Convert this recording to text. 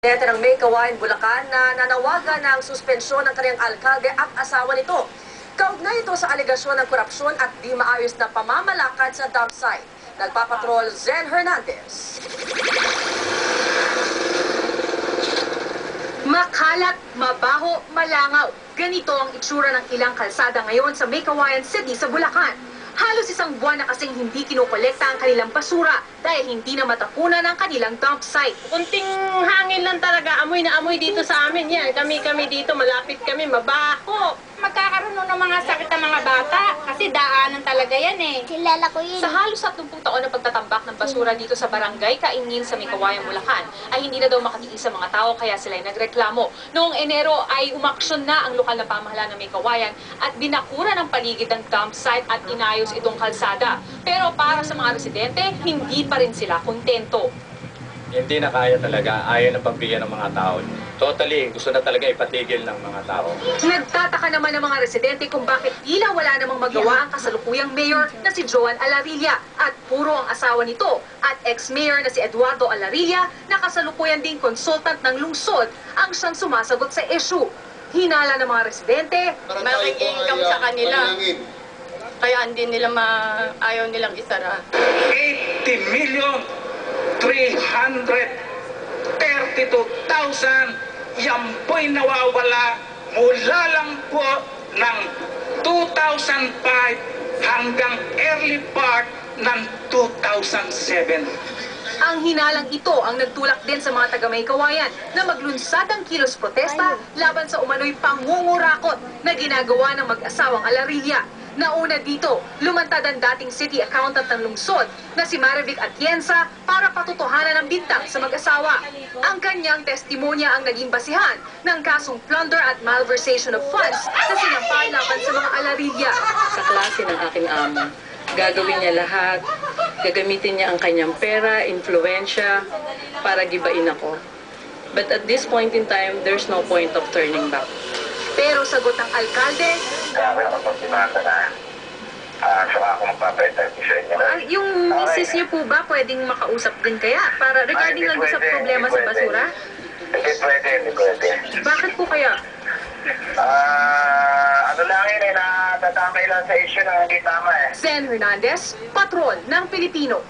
Presidente ng May Kawayan, Bulacan na nanawagan ng suspensyon ng kanyang alkalde at asawa nito. Kaugnay ito sa alegasyon ng korupsyon at di maayos na pamamalakad sa dump site. Nagpapatrol Zen Hernandez. Makalat, mabaho, malangaw. Ganito ang itsura ng ilang kalsada ngayon sa May Kawayan City sa Bulacan. Halos isang buwan na kasing hindi kinokolekta ang kanilang basura dahil hindi na matapunan ang kanilang dump site. Kunting hangin lang talaga, amoy na amoy dito sa amin yan. Kami dito, malapit kami, mabaho. Magkakaroon ng mga sakit ang mga bata kasi daanan talaga yan eh. Kilala ko yun. Sa halos 30 taon ng pagtatambak ng basura dito sa barangay Kaingin sa May Kawayan, Bulacan, ay hindi na daw makatiis sa mga tao kaya sila ay nagreklamo. Noong Enero ay umaksyon na ang lokal na pamahalaan ng May Kawayan at binakura ng paligid ng dump site at inayos itong kalsada. Pero para sa mga residente, hindi pa rin sila kontento. Hindi na kaya talaga, ayaw na pagbigyan ng mga tao. Totally, gusto na talaga ipatigil ng mga tao. Nagtataka naman ng mga residente kung bakit tila wala namang magawa ang kasalukuyang mayor na si Joan Alarilla at puro ang asawa nito at ex-mayor na si Eduardo Alarilla na kasalukuyan ding consultant ng lungsod ang siyang sumasagot sa issue. Hinala ng mga residente, Malaking income sa kanila. Kaya hindi nila ayaw nilang isara. 80 million 332,000 yan po'y nawawala mula lang po ng 2005 hanggang early part ng 2007. ang hinalang ito ang nagtulak din sa mga taga May Kawayan na maglunsad ang kilos protesta laban sa umano'y pangungurakot na ginagawa ng mag-asawang Alarilla. Nauna dito, lumantad ang dating city accountant ng lungsod na si Marivic Atienza para patutuhanan ang bintang sa mag-asawa. Ang kanyang testimonya ang naging basihan ng kasong plunder at malversation of funds na sinampal laban sa mga Alarilla. Sa klase ng aking amo, gagawin niya lahat, gagamitin niya ang kanyang pera, influensya, para gibain ako. But at this point in time, there's no point of turning back. Pero sagot ng alkalde, Kaya ako nakapagsimasa na saka ako magpapaitag sa inyo. yung misis niyo po ba pwedeng makausap din kaya para regarding lang sa problema sa basura? Hindi pwede. Bakit po kaya? Ano lang yun eh, natatamay lang sa issue na hindi tama eh. Zen Hernandez, Patrol ng Pilipino.